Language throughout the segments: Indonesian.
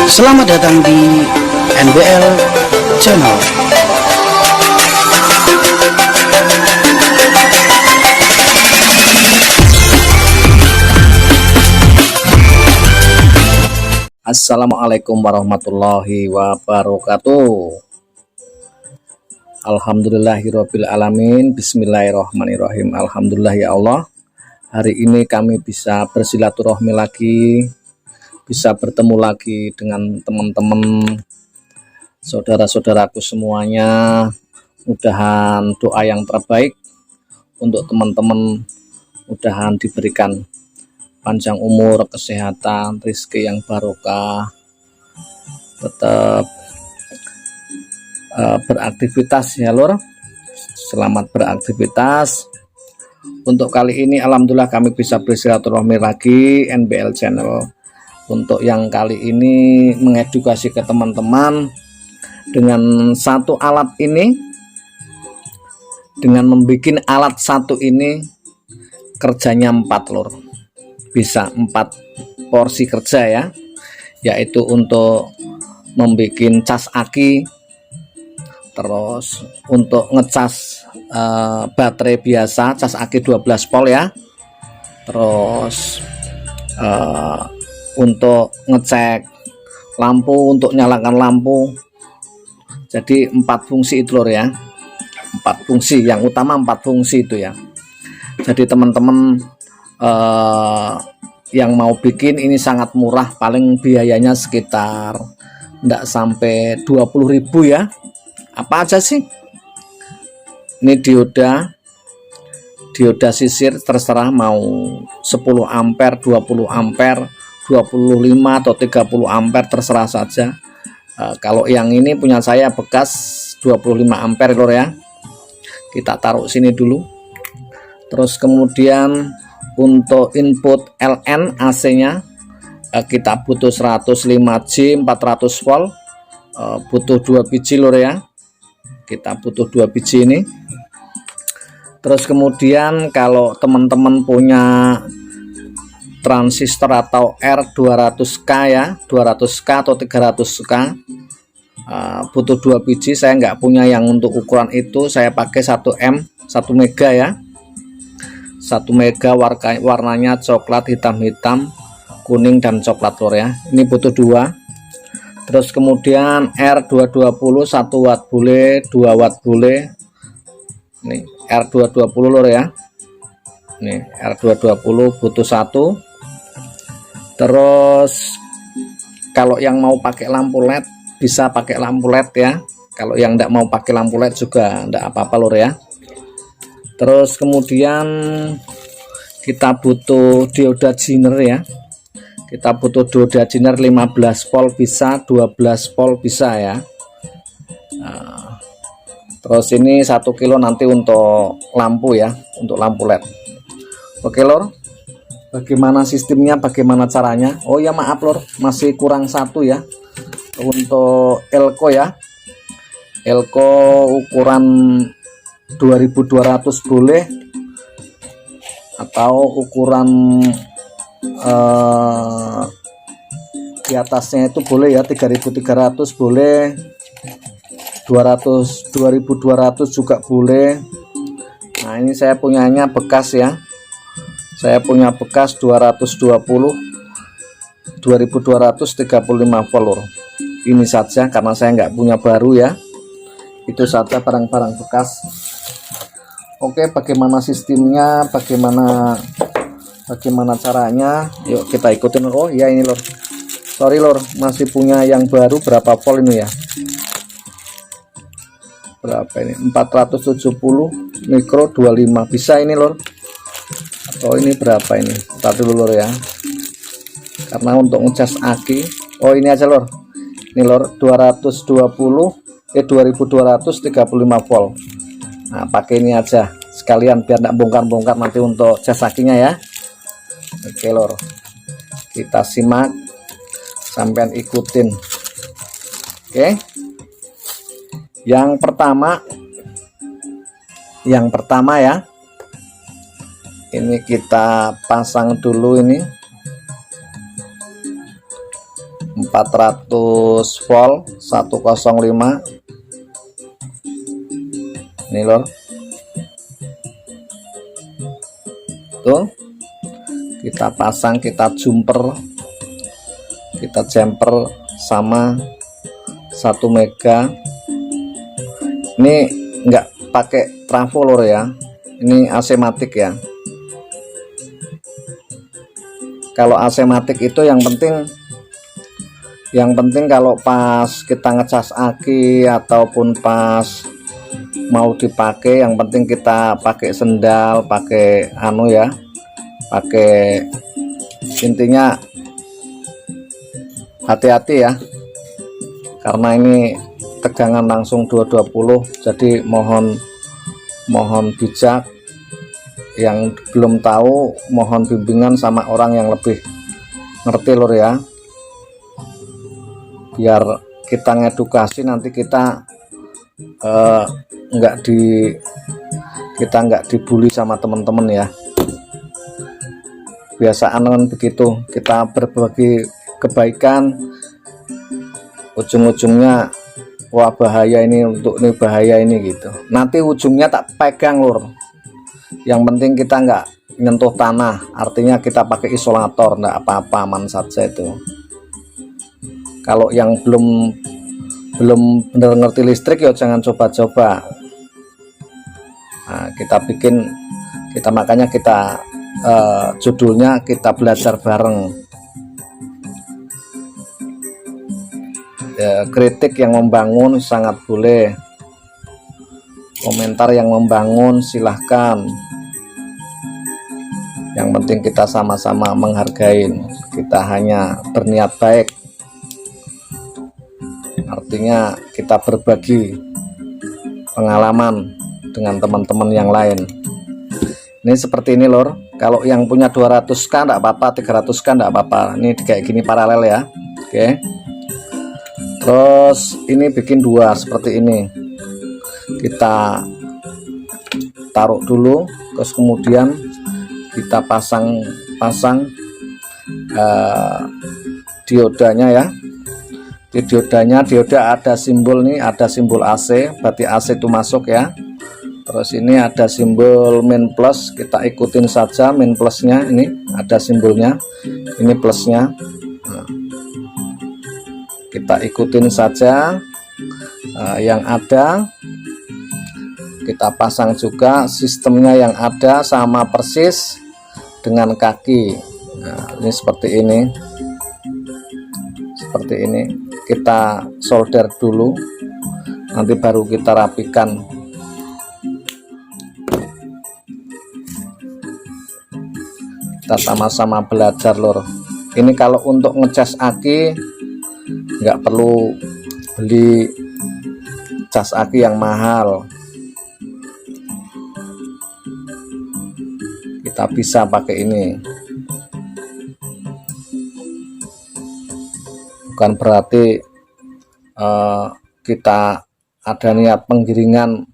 Selamat datang di NBL Channel. Assalamualaikum warahmatullahi wabarakatuh. Alhamdulillahirabbil alamin. Bismillahirrahmanirrahim. Alhamdulillah ya Allah. Hari ini kami bisa bersilaturahmi lagi, bisa bertemu lagi dengan teman-teman, saudara-saudaraku semuanya. Mudahan doa yang terbaik untuk teman-teman, mudahan diberikan panjang umur, kesehatan, rezeki yang barokah, tetap beraktivitas ya lur. Selamat beraktivitas. Untuk kali ini alhamdulillah kami bisa bersilaturahmi lagi NBL Channel. Untuk yang kali ini mengedukasi ke teman-teman dengan satu alat ini, dengan membuat alat satu ini kerjanya 4 lur, bisa 4 porsi kerja ya, yaitu untuk membuat cas aki, terus untuk ngecas baterai biasa cas aki 12 volt ya, terus untuk ngecek lampu, untuk nyalakan lampu. Jadi 4 fungsi itu lor ya, 4 fungsi yang utama, 4 fungsi itu ya. Jadi teman-teman yang mau bikin ini sangat murah, paling biayanya sekitar enggak sampai 20.000 ya. Apa aja sih ini? Dioda sisir, terserah mau 10 ampere, 20 ampere, 25 atau 30 ampere, terserah saja. Kalau yang ini punya saya bekas 25 ampere lor ya, kita taruh sini dulu. Terus kemudian untuk input LN AC nya kita butuh 105J 400 volt, butuh 2 biji lor ya, kita butuh 2 biji ini. Terus kemudian kalau teman-teman punya transistor atau R200K ya, 200K atau 300K, butuh 2 biji. Saya nggak punya yang untuk ukuran itu, saya pakai 1 mega ya, 1 mega, warnanya coklat, hitam-hitam, kuning dan coklat lor ya. Ini butuh 2. Terus kemudian R220 1 watt boleh, 2 watt boleh. Nih R220 lor ya, nih R220 butuh 1. Terus kalau yang mau pakai lampu LED bisa pakai lampu LED ya, kalau yang enggak mau pakai lampu LED juga enggak apa-apa lor ya. Terus kemudian kita butuh dioda jiner ya, kita butuh dioda jiner 15 volt bisa, 12 volt bisa ya. Terus ini 1 kilo nanti untuk lampu ya, untuk lampu LED. Oke lor, bagaimana sistemnya, bagaimana caranya? Oh ya maaf lor, masih kurang 1 ya. Untuk elko ya, elko ukuran 2200 boleh, atau ukuran di atasnya itu boleh ya, 3300 boleh, 2200 juga boleh. Nah ini saya punyanya bekas ya, saya punya bekas 220 2235 volt. Ini saja karena saya nggak punya baru ya, itu saja barang-barang bekas. Oke, bagaimana sistemnya, bagaimana caranya, yuk kita ikutin. Oh ya ini lor, sorry lor, masih punya yang baru. Berapa volt ini ya, berapa ini, 470 mikro 25 bisa ini lor. Oh ini berapa ini, tadi dulu lor ya, karena untuk ngecas aki. Oh ini aja lor, ini lor 2235 volt. Nah pakai ini aja sekalian biar tidak bongkar-bongkar nanti untuk cas akinya ya. Oke lor, kita simak sampean ikutin. Oke, yang pertama ya, ini kita pasang dulu ini 400 volt 105 ini lor. Tuh kita pasang, kita jumper, kita jumper sama 1 mega. Ini enggak pakai trafo lor ya, ini AC matic ya. Kalau AC matic itu yang penting kalau pas kita ngecas aki ataupun pas mau dipakai, yang penting kita pakai sendal, pakai anu ya, pakai, intinya hati-hati ya, karena ini tegangan langsung 220, jadi mohon bijak. Yang belum tahu mohon bimbingan sama orang yang lebih ngerti lor ya, biar kita ngedukasi nanti kita nggak dibully sama teman-teman ya. Biasaan kan begitu, kita berbagi kebaikan, ujung-ujungnya wah bahaya ini, untuk ini bahaya ini gitu, nanti ujungnya tak pegang lur. Yang penting kita nggak nyentuh tanah, artinya kita pakai isolator, nggak apa-apa, aman saja itu. Kalau yang belum benar ngerti listrik ya jangan coba-coba. Nah, makanya kita judulnya kita belajar bareng. Ya, kritik yang membangun sangat boleh, komentar yang membangun silahkan. Yang penting kita sama-sama menghargai, kita hanya berniat baik, artinya kita berbagi pengalaman dengan teman-teman yang lain. Ini seperti ini lor, kalau yang punya 200k enggak apa-apa, 300k enggak apa-apa, ini kayak gini paralel ya. Oke, terus ini bikin 2 seperti ini, kita taruh dulu, terus kemudian kita pasang diodanya ya. Di dioda ada simbol nih, ada simbol AC, berarti AC itu masuk ya. Terus ini ada simbol min plus, kita ikutin saja min plusnya, ini ada simbolnya, ini plusnya. Nah, kita ikutin saja yang ada, kita pasang juga sistemnya yang ada sama persis dengan kaki. Nah, ini seperti ini, kita solder dulu, nanti baru kita rapikan. Kita sama-sama belajar lor. Ini kalau untuk ngecas aki nggak perlu beli cas aki yang mahal, kita bisa pakai ini. Bukan berarti kita ada niat penggiringan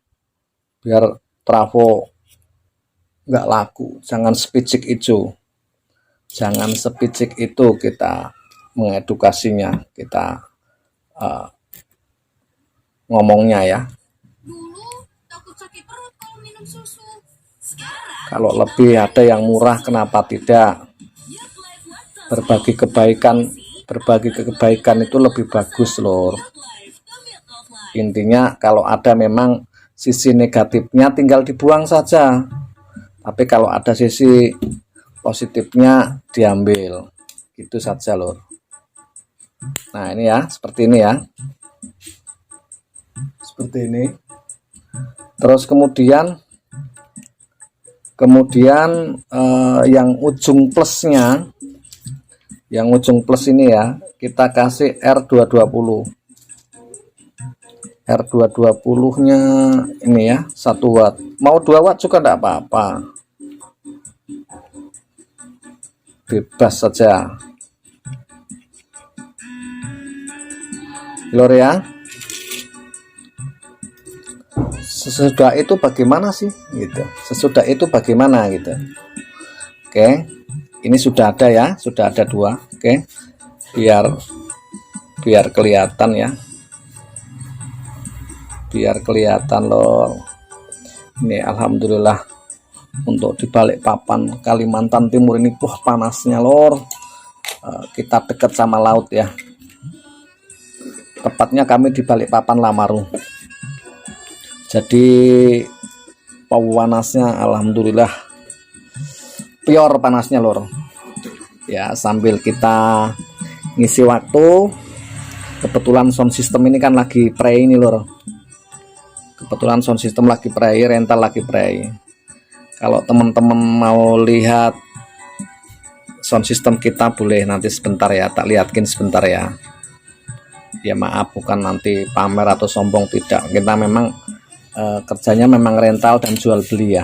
biar trafo nggak laku, jangan sepicik itu, kita mengedukasinya, kita ngomongnya ya. Kalau lebih ada yang murah kenapa tidak, berbagi kebaikan itu lebih bagus lor. Intinya kalau ada memang sisi negatifnya tinggal dibuang saja, tapi kalau ada sisi positifnya diambil, gitu saja lor. Nah ini ya, seperti ini ya, seperti ini. Terus kemudian yang ujung plusnya, yang ujung plus ini ya, kita kasih R220 nya ini ya, 1 watt, mau 2 watt juga enggak apa-apa, bebas saja lor ya. Sesudah itu bagaimana sih gitu, sesudah itu bagaimana gitu. Oke, ini sudah ada ya, sudah ada 2. Oke, biar biar kelihatan ya, biar kelihatan lor. Ini alhamdulillah untuk di Balikpapan Kalimantan Timur ini panasnya lor. Kita dekat sama laut ya, tepatnya kami di Balikpapan Lamaru. Jadi panasnya alhamdulillah pure panasnya lor ya. Sambil kita ngisi waktu, kebetulan sound system ini kan lagi pre ini lor, kebetulan sound system lagi pre, rental lagi pre. Kalau teman-teman mau lihat sound system kita boleh nanti sebentar ya, tak lihatkin sebentar ya. Ya maaf, bukan nanti pamer atau sombong, tidak, kita memang kerjanya memang rental dan jual beli ya.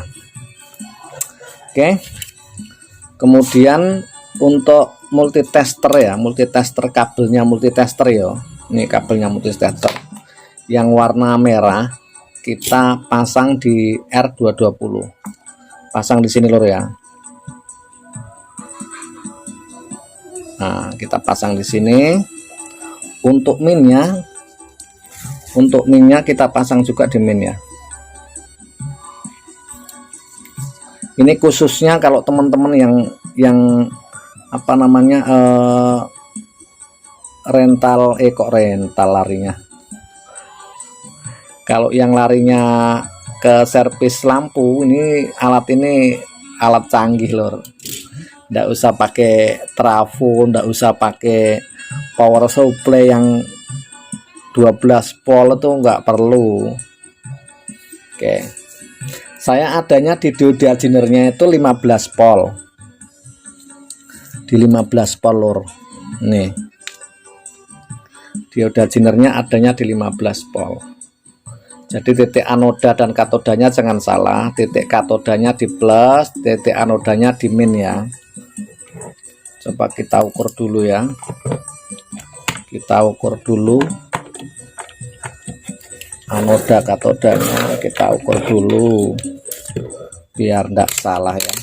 Oke, kemudian untuk multitester ya, multitester kabelnya multitester ya. Ini kabelnya multitester yang warna merah kita pasang di R220, pasang di sini lor ya. Nah, kita pasang di sini. Untuk minnya, kita pasang juga di min ya. Ini khususnya kalau teman-teman yang apa namanya rental kok rental larinya. Kalau yang larinya ke servis lampu, ini alat canggih lor. Nggak usah pakai trafo, nggak usah pakai power supply yang 12 volt, itu nggak perlu. Oke, saya adanya di diodajinernya itu 15 volt, di 15 volt lor. Nih, diodajinernya adanya di 15 volt. Jadi titik anoda dan katodanya jangan salah, titik katodanya di plus, titik anodanya di min ya. Coba kita ukur dulu ya, kita ukur dulu anoda katodanya, kita ukur dulu biar enggak salah ya.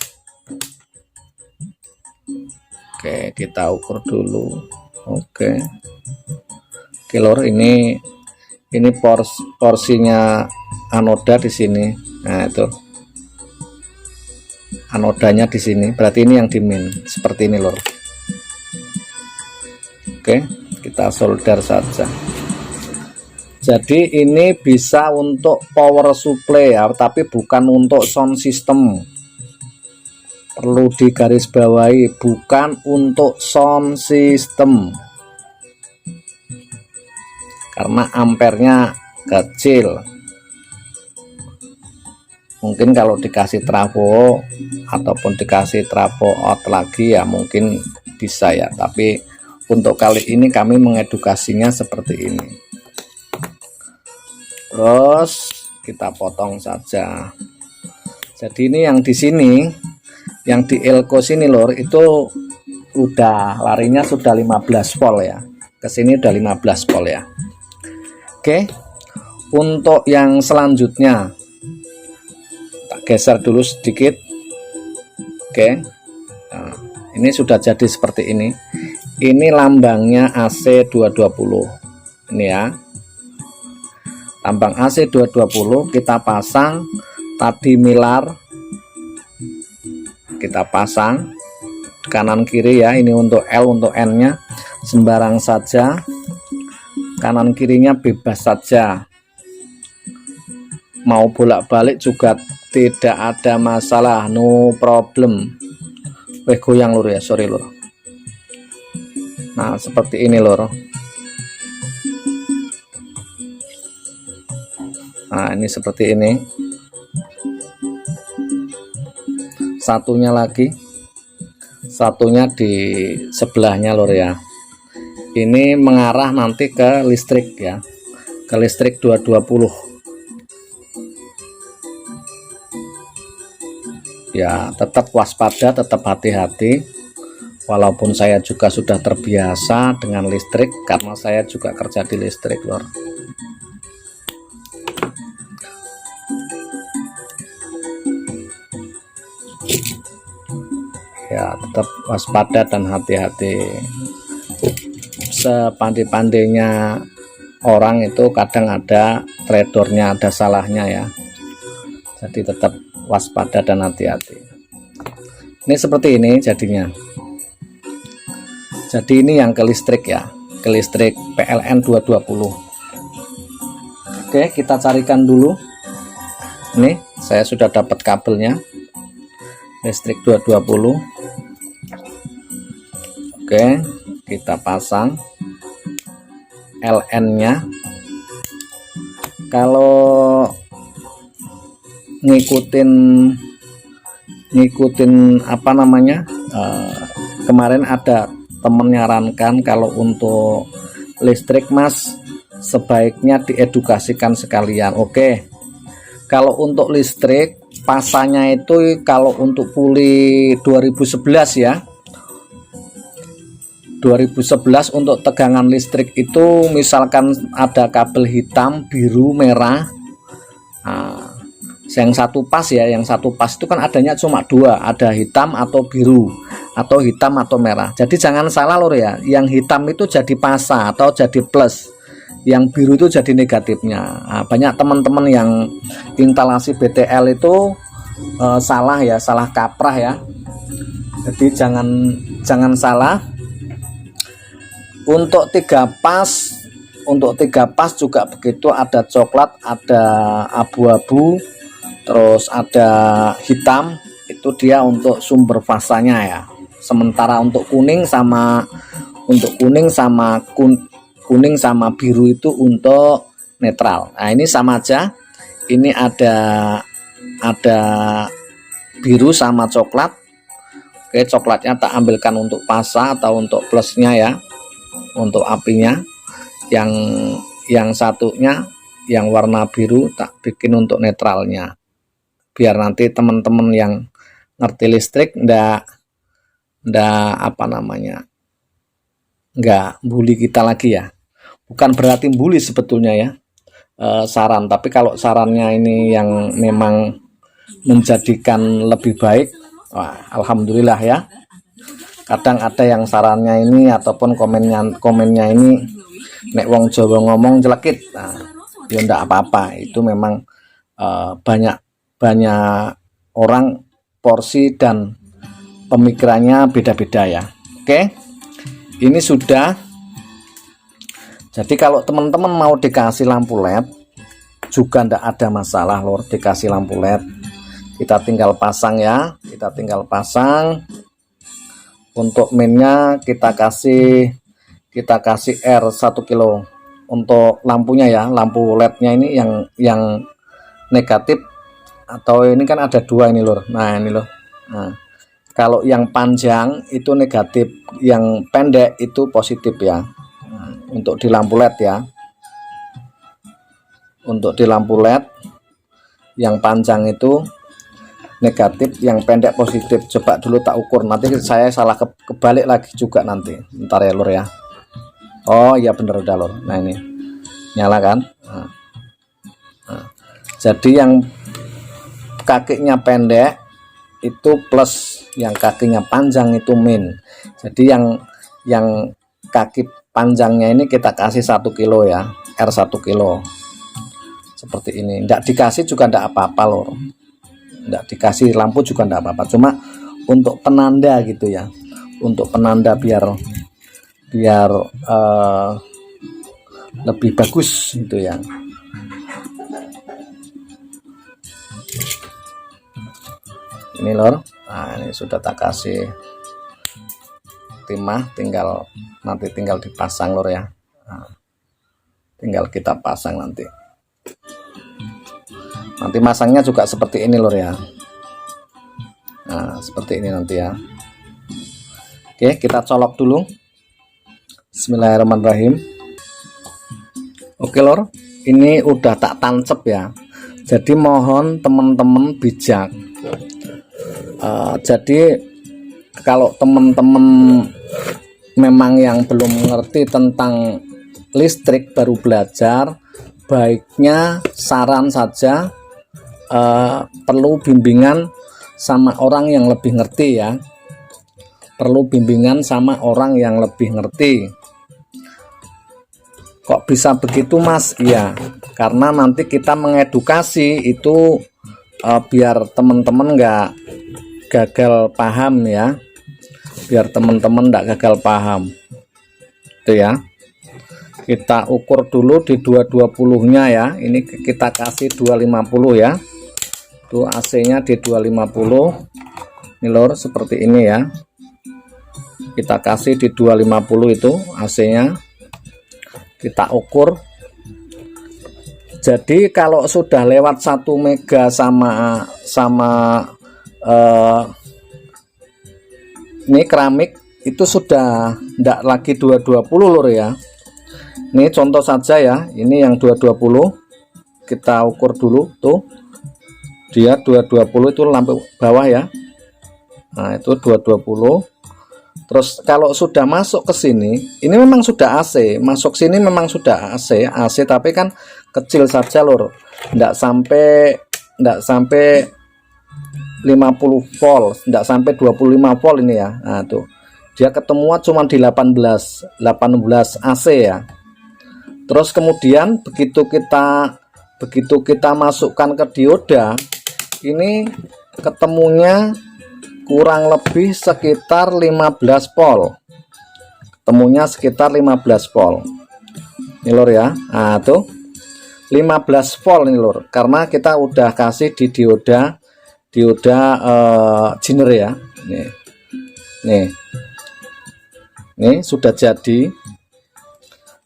Oke, kita ukur dulu. Oke lor, ini porsinya anoda di sini. Nah, itu anodanya di sini, berarti ini yang di min, seperti ini lor. Oke, kita solder saja. Jadi ini bisa untuk power supply ya, tapi bukan untuk sound system. Perlu digarisbawahi, bukan untuk sound system. Karena ampernya kecil. Mungkin kalau dikasih trafo ataupun dikasih trafo out lagi ya mungkin bisa ya, tapi untuk kali ini kami mengedukasinya seperti ini. Terus kita potong saja. Jadi ini yang di sini, yang di elko sini lor, itu udah larinya sudah 15 volt ya. Kesini udah 15 volt ya. Oke, untuk yang selanjutnya tak geser dulu sedikit. Oke, nah, ini sudah jadi seperti ini. Ini lambangnya AC220 ini ya, lambang AC220. Kita pasang tadi milar, kita pasang kanan kiri ya. Ini untuk L, untuk N nya sembarang saja, kanan kirinya bebas saja, mau bolak-balik juga tidak ada masalah, no problem. Goyang lur ya, sorry lur. Nah seperti ini lur. Nah ini seperti ini. Satunya lagi, satunya di sebelahnya lur ya. Ini mengarah nanti ke listrik ya, ke listrik 220 ya. Tetap waspada, tetap hati-hati. Walaupun saya juga sudah terbiasa dengan listrik karena saya juga kerja di listrik lor. Ya tetap waspada dan hati-hati. sepandai-pandainya orang itu kadang ada tradernya, ada salahnya ya. Jadi tetap waspada dan hati-hati. Ini seperti ini jadinya. Jadi ini yang ke listrik ya, ke listrik PLN 220. Oke, kita carikan dulu. Ini saya sudah dapat kabelnya, listrik 220. Oke, kita pasang LN-nya. Kalau ngikutin apa namanya, kemarin ada temen nyarankan kalau untuk listrik Mas sebaiknya diedukasikan sekalian. Oke, kalau untuk listrik pasanya itu kalau untuk puli 2011 ya, 2011 untuk tegangan listrik itu misalkan ada kabel hitam, biru, merah. Nah, yang satu pas ya, yang satu pas itu kan adanya cuma dua, ada hitam atau biru, atau hitam atau merah. Jadi jangan salah lor ya, yang hitam itu jadi pasa atau jadi plus, yang biru itu jadi negatifnya. Nah, banyak teman-teman yang instalasi BTL itu salah ya, salah kaprah ya. Jadi jangan salah. Untuk 3 pas juga begitu, ada coklat, ada abu-abu, terus ada hitam, itu dia untuk sumber fasanya ya. Sementara untuk kuning sama biru itu untuk netral. Nah, ini sama aja. Ini ada biru sama coklat. Oke, coklatnya tak ambilkan untuk pasa atau untuk plusnya ya, untuk apinya. Yang satunya yang warna biru tak bikin untuk netralnya, biar nanti teman-teman yang ngerti listrik ndak apa namanya, nggak bully kita lagi ya. Bukan berarti bully sebetulnya ya, saran. Tapi kalau sarannya ini yang memang menjadikan lebih baik, wah, alhamdulillah ya. Kadang ada yang sarannya ini ataupun komennya ini nek wong Jawa ngomong jelekit. Nah, ya ndak apa-apa, itu memang banyak orang porsi dan pemikirannya beda-beda ya. Oke, ini sudah. Jadi kalau teman-teman mau dikasih lampu LED juga ndak ada masalah lor, dikasih lampu LED. Kita tinggal pasang ya, kita tinggal pasang. Untuk mainnya kita kasih R 1 kilo untuk lampunya ya, lampu LED-nya ini yang negatif, atau ini kan ada dua ini lor. Nah ini loh. Nah, kalau yang panjang itu negatif, yang pendek itu positif ya. Nah, untuk di lampu LED ya. Untuk di lampu LED yang panjang itu negatif, yang pendek positif. Coba dulu tak ukur, nanti saya salah kebalik lagi juga nanti. Ntar ya lor ya. Oh iya bener udah lor. Nah ini nyala kan. Nah. Jadi yang kakinya pendek itu plus, yang kakinya panjang itu min. Jadi yang kaki panjangnya ini kita kasih 1 kilo ya, R 1 kilo seperti ini. Nggak dikasih juga nggak apa-apa lor, nggak dikasih lampu juga nggak apa-apa, cuma untuk penanda gitu ya, untuk penanda biar lebih bagus gitu ya. Ini lor. Nah ini sudah tak kasih timah, nanti tinggal dipasang lor ya. Nah, tinggal kita pasang nanti masangnya juga seperti ini lor ya. Nah seperti ini nanti ya. Oke, kita colok dulu. Bismillahirrahmanirrahim. Oke lor, ini udah tak tancap ya, jadi mohon teman-teman bijak. Jadi kalau teman-teman memang yang belum mengerti tentang listrik, baru belajar, baiknya saran saja perlu bimbingan sama orang yang lebih ngerti ya, perlu bimbingan sama orang yang lebih ngerti. Kok bisa begitu Mas? Iya, karena nanti kita mengedukasi itu biar teman-teman nggak gagal paham ya, biar teman-teman nggak gagal paham itu ya. Kita ukur dulu di 220 nya ya, ini kita kasih 250 ya, tuh AC nya di 250 ini lor, seperti ini ya, kita kasih di 250 itu AC nya, kita ukur. Jadi kalau sudah lewat 1 mega sama ini keramik itu sudah tidak lagi 220 lor ya. Ini contoh saja ya, ini yang 220 kita ukur dulu tuh, dia 220 itu lampu bawah ya. Nah itu 220. Terus kalau sudah masuk ke sini, ini memang sudah AC, masuk sini memang sudah AC, tapi kan kecil saja lor, enggak sampai 50 volt, enggak sampai 25 volt ini ya. Nah tuh, dia ketemuan cuma di 18 AC ya. Terus kemudian begitu kita masukkan ke dioda, ini ketemunya kurang lebih sekitar 15 volt, ketemunya sekitar 15 volt ini lor ya. Nah tuh 15 volt ini lor, karena kita udah kasih di dioda Zener ya. Nih sudah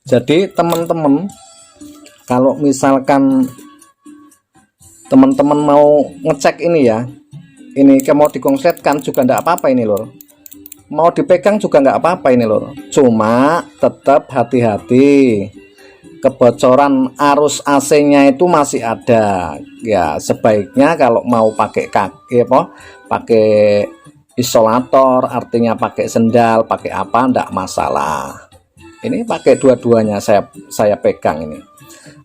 jadi teman-teman, kalau misalkan teman-teman mau ngecek ini ya, ini mau dikonsletkan juga enggak apa-apa ini lor, mau dipegang juga enggak apa-apa ini lor, cuma tetap hati-hati, kebocoran arus AC nya itu masih ada ya. Sebaiknya kalau mau pakai pakai isolator, artinya pakai sendal, pakai apa, enggak masalah. Ini pakai dua-duanya saya pegang ini.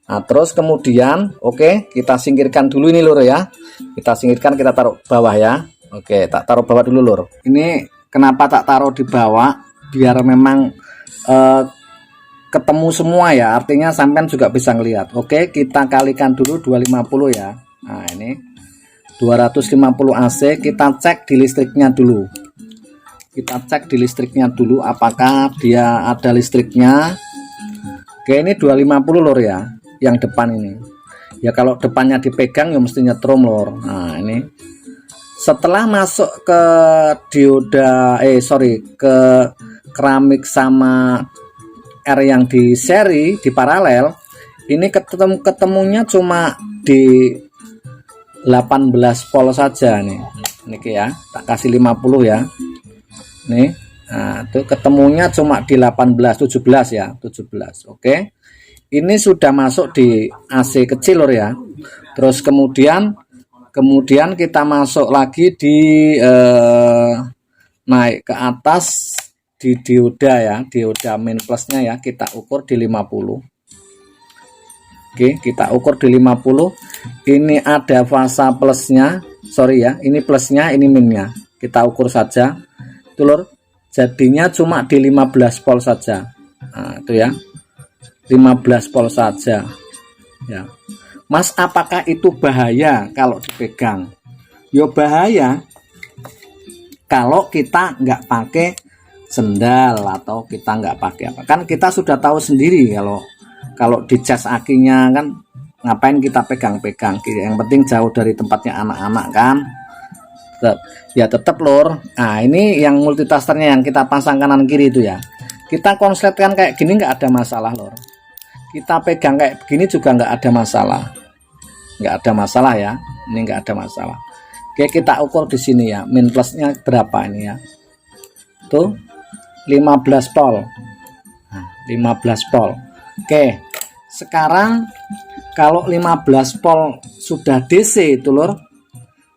Nah terus kemudian oke, kita singkirkan dulu ini lur ya, kita singkirkan, kita taruh bawah ya. Oke, tak taruh bawah dulu lur. Ini kenapa tak taruh di bawah, biar memang ketemu semua ya, artinya sampean juga bisa ngelihat. Oke, kita kalikan dulu 250 ya. Nah ini 250 AC, kita cek di listriknya dulu, apakah dia ada listriknya. Oke, ini 250 lor ya, yang depan ini ya. Kalau depannya dipegang ya mesti nyetrum lor. Nah ini setelah masuk ke dioda ke keramik sama R yang di seri, di paralel, ini ketemunya cuma di 18 volt saja nih. Ini ya, tak kasih 50 ya. Nih, nah itu ketemunya cuma di 18, 17 ya, 17. Oke. Ini sudah masuk di AC kecil lor ya. Terus kemudian kita masuk lagi di naik ke atas di dioda ya, dioda main plusnya ya, kita ukur di 50. Oke, kita ukur di 50. Ini ada fasa plusnya, sorry ya, ini plusnya, ini minnya. Kita ukur saja itu lor, jadinya cuma di 15 volt saja. Nah itu ya, 15 volt saja ya. Mas, apakah itu bahaya kalau dipegang? Yo bahaya kalau kita nggak pakai sendal atau kita nggak pakai apa. Kan kita sudah tahu sendiri kalau dicas akinya kan ngapain kita pegang-pegang. Yang penting jauh dari tempatnya anak-anak kan. Ya tetap lor. Nah ini yang multitasternya yang kita pasang kanan kiri itu ya, kita konsletkan kayak gini nggak ada masalah lor. Kita pegang kayak begini juga nggak ada masalah, ya. Ini nggak ada masalah. Oke, kita ukur di sini ya, min plusnya berapa ini ya, tuh 15 volt. Nah, 15 volt. Oke, sekarang kalau 15 volt sudah DC itu lor,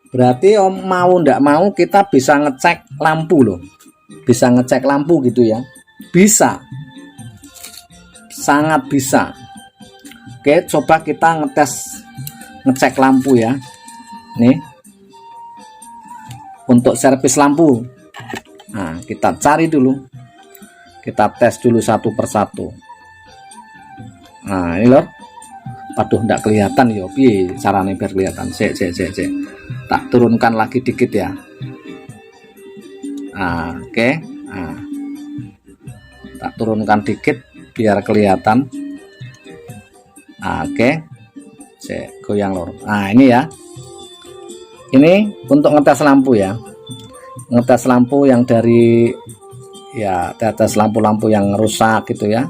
berarti mau ndak mau kita bisa ngecek lampu loh, bisa ngecek lampu gitu ya, bisa, sangat bisa. Oke, coba kita ngecek lampu ya. Nih, untuk servis lampu, nah kita cari dulu, kita tes dulu satu persatu. Nah ini lor, waduh ndak kelihatan yo, piye carane biar kelihatan. Cek. Tak turunkan lagi dikit ya. Nah, oke. Nah, tak turunkan dikit biar kelihatan. Nah, oke. Cek goyang lor. Nah ini ya, ini untuk ngetes lampu ya, ngetes lampu yang dari ya, tes lampu-lampu yang rusak gitu ya.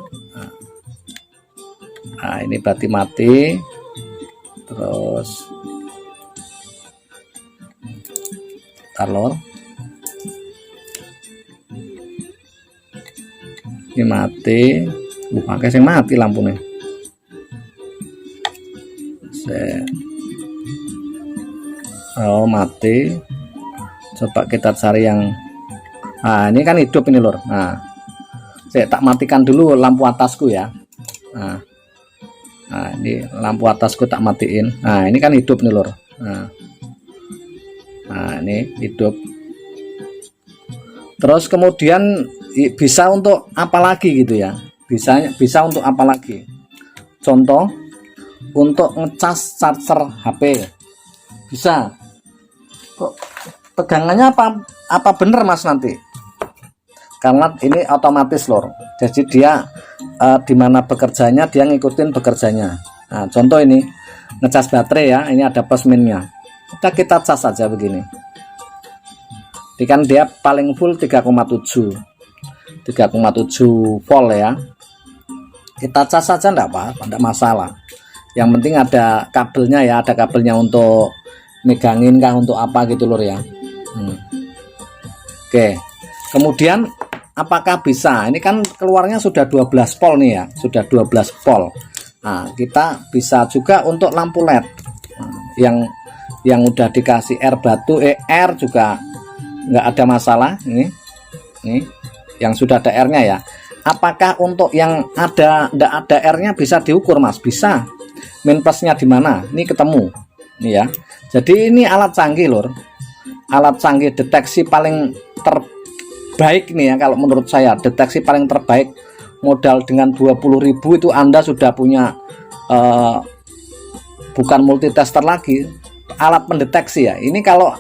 Nah ini berarti mati. Terus lor, ini mati. Pakai sing mati lampunya. Oh mati. Coba kita cari yang, nah ini kan hidup ini lor. Nah saya tak matikan dulu lampu atasku ya. Nah ini lampu atasku tak matiin. Nah ini kan hidup nih lor. Nah ini hidup. Terus kemudian bisa untuk apa lagi gitu ya, bisa untuk apa lagi, contoh untuk ngecas charger HP bisa. Kok tegangannya apa bener mas nanti, karena ini otomatis lor, jadi dia dimana bekerjanya dia ngikutin bekerjanya. Nah contoh ini ngecas baterai ya, ini ada plus minnya, kita cas saja begini. Ini kan dia paling full 3,7 volt ya, kita cas saja enggak apa, enggak masalah. Yang penting ada kabelnya ya, ada kabelnya untuk megangin kah untuk apa gitu lor ya. Oke, kemudian apakah bisa, ini kan keluarnya sudah 12 volt nih ya, sudah 12 volt. Nah kita bisa juga untuk lampu LED yang udah dikasih air batu, air juga nggak ada masalah. Ini yang sudah ada airnya ya. Apakah untuk yang nggak ada airnya bisa diukur mas? Bisa. Min plusnya di mana? Ini ketemu nih ya. Jadi ini alat canggih lor, alat canggih deteksi paling terbaik nih ya, kalau menurut saya deteksi paling terbaik. Modal dengan 20.000 itu Anda sudah punya bukan multitester lagi, alat pendeteksi ya. Ini kalau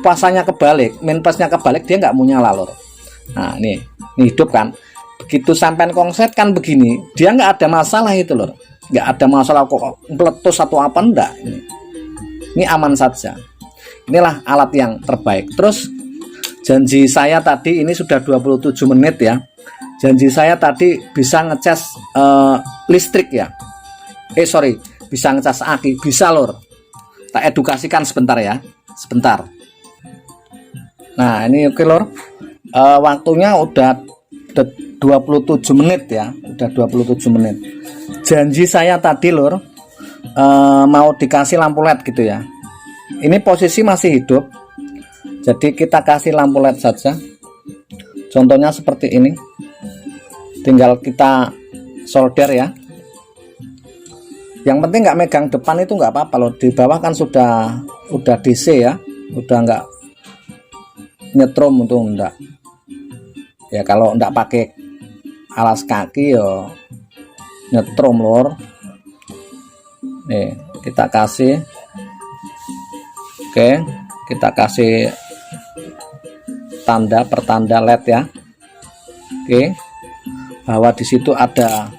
pasanya kebalik, min plusnya kebalik, dia nggak mau nyala lor. Nah ini hidup kan, begitu sampai konslet kan begini, dia nggak ada masalah itu lor, nggak ada masalah kok meletus atau apa, enggak. Ini aman saja. Inilah alat yang terbaik. Terus janji saya tadi, ini sudah 27 menit ya, janji saya tadi bisa ngecas listrik ya, bisa ngecas aki, bisa lor. Tak edukasikan sebentar ya, sebentar. Nah ini oke lor, waktunya udah 27 menit ya, udah 27 menit. Janji saya tadi lor, mau dikasih lampu LED gitu ya. Ini posisi masih hidup, jadi kita kasih lampu LED saja. Contohnya seperti ini, tinggal kita solder ya. Yang penting nggak megang depan itu nggak apa-apa loh, di bawah kan udah DC ya, udah nggak nyetrum untuk enggak ya. Kalau enggak pakai alas kaki ya nyetrum lor. Nih kita kasih, oke, kita kasih tanda pertanda LED ya. Oke, bahwa di situ ada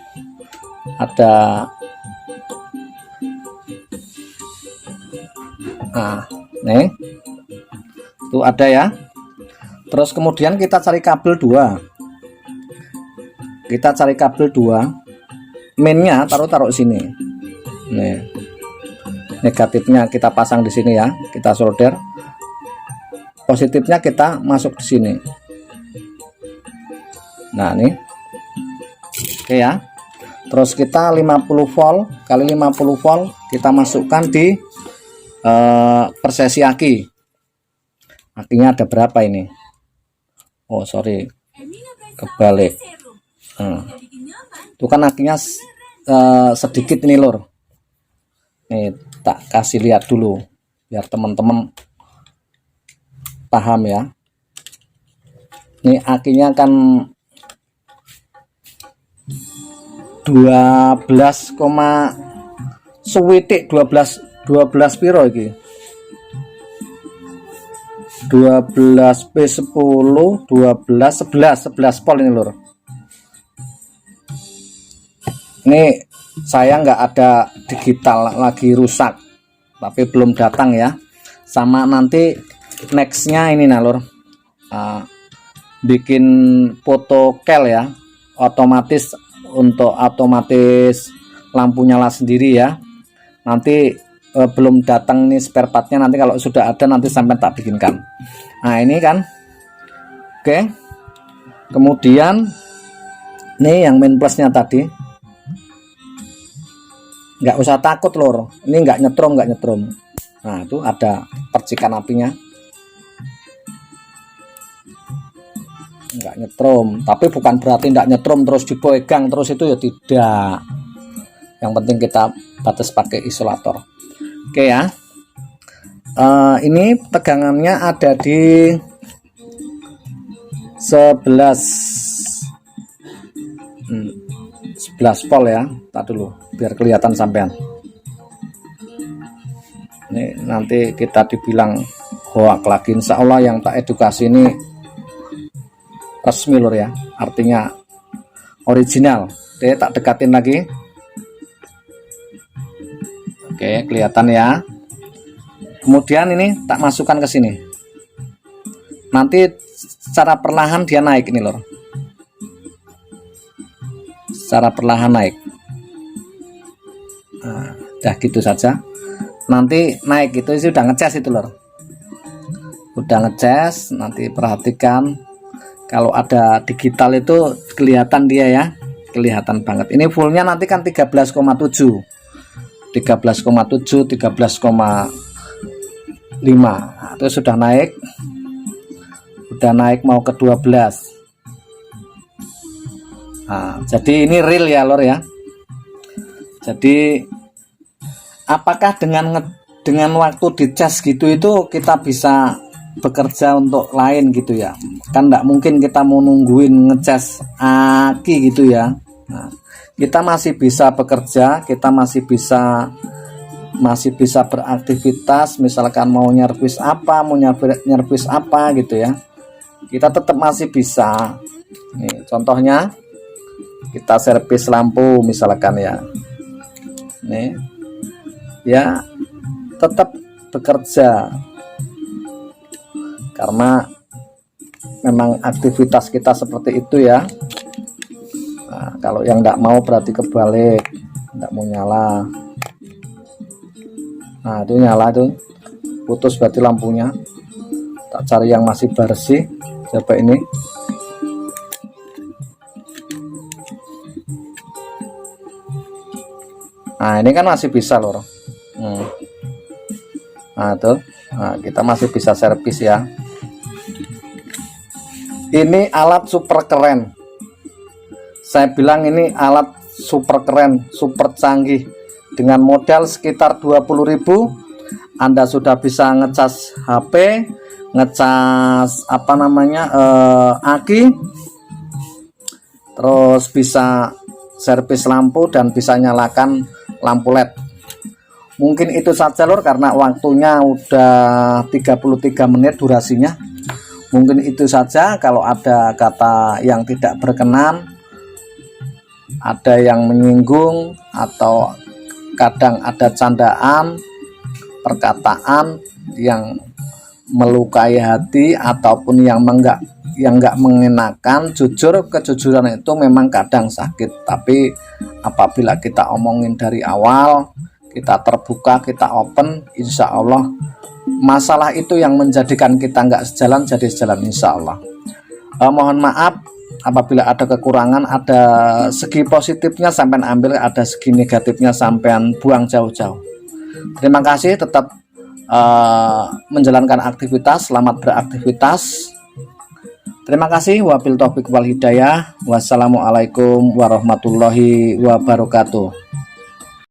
nah nih itu ada ya. Terus kemudian kita cari kabel 2, kita cari kabel 2, mainnya taruh sini nih, negatifnya kita pasang di sini ya, kita solder, positifnya kita masuk di sini. Nah nih oke ya. Terus kita 50 volt kali 50 volt kita masukkan di persesi aki. Akinya ada berapa ini? Oh sorry, kebalik. Itu kan akinya sedikit ini lor. Nih tak kasih lihat dulu biar teman-teman paham ya. Ini akinya kan 12, suwitik 12 piro iki 12 P10 12 11 pol ini lur. Ini saya nggak ada digital, lagi rusak tapi belum datang ya. Sama nanti nextnya ini nah lur, bikin foto kel ya, otomatis lampu nyala sendiri ya. Nanti belum datang nih spare partnya, nanti kalau sudah ada nanti sampai tak bikinkan. Nah ini kan oke. Kemudian nih yang main plusnya tadi, nggak usah takut lor, ini nggak nyetrum. Nah itu ada percikan apinya, nggak nyetrum, tapi bukan berarti nggak nyetrum terus dipegang terus, itu ya tidak. Yang penting kita batas pakai isolator. Oke ya, ini tegangannya ada di 11 volt ya. Tak dulu biar kelihatan sampean. Ini nanti kita dibilang hoak lagi. Insya Allah yang tak edukasi ini resmi lur ya, artinya original. Oke, tak dekatin lagi. Oke, kelihatan ya. Kemudian ini tak masukkan ke sini. Nanti secara perlahan dia naik ini lor. Secara perlahan naik. Nah, udah gitu saja. Nanti naik itu sudah ngecas itu lor. Udah ngecas, nanti perhatikan kalau ada digital itu kelihatan dia ya. Kelihatan banget. Ini fullnya nanti kan 13,7. 13,7, 13,5. Nah, itu sudah naik. Udah naik mau ke 12. Nah, jadi ini real ya lor ya. Jadi apakah dengan waktu dicas gitu itu kita bisa bekerja untuk lain gitu ya? Kan enggak mungkin kita mau nungguin ngecas aki gitu ya. Nah, kita masih bisa bekerja, kita masih bisa beraktivitas, misalkan mau nyervis apa, gitu ya. Kita tetap masih bisa. Nih, contohnya kita servis lampu misalkan ya. Nih. Ya, tetap bekerja. Karena memang aktivitas kita seperti itu ya. Nah, kalau yang enggak mau berarti kebalik, enggak mau nyala. Nah, itu nyala tuh. Putus berarti lampunya. Tak cari yang masih bersih. Coba ini. Nah, ini kan masih bisa lor. Nah, tuh. Nah, kita masih bisa servis ya. Ini alat super keren. Saya bilang ini alat super keren, super canggih. Dengan modal sekitar 20.000 Anda sudah bisa ngecas HP, ngecas aki, terus bisa servis lampu dan bisa nyalakan lampu LED. Mungkin itu saja lor, karena waktunya udah 33 menit durasinya. Mungkin itu saja. Kalau ada kata yang tidak berkenan, ada yang menyinggung, atau kadang ada candaan, perkataan yang melukai hati ataupun yang enggak mengenakan, jujur, kejujuran itu memang kadang sakit. Tapi apabila kita omongin dari awal, kita terbuka, kita open, insya Allah masalah itu yang menjadikan kita enggak sejalan jadi sejalan, insya Allah. Mohon maaf apabila ada kekurangan, ada segi positifnya sampean ambil, ada segi negatifnya sampean buang jauh-jauh. Terima kasih, tetap menjalankan aktivitas, selamat beraktivitas. Terima kasih. Wabil taufiq wal hidayah. Wassalamualaikum warahmatullahi wabarakatuh.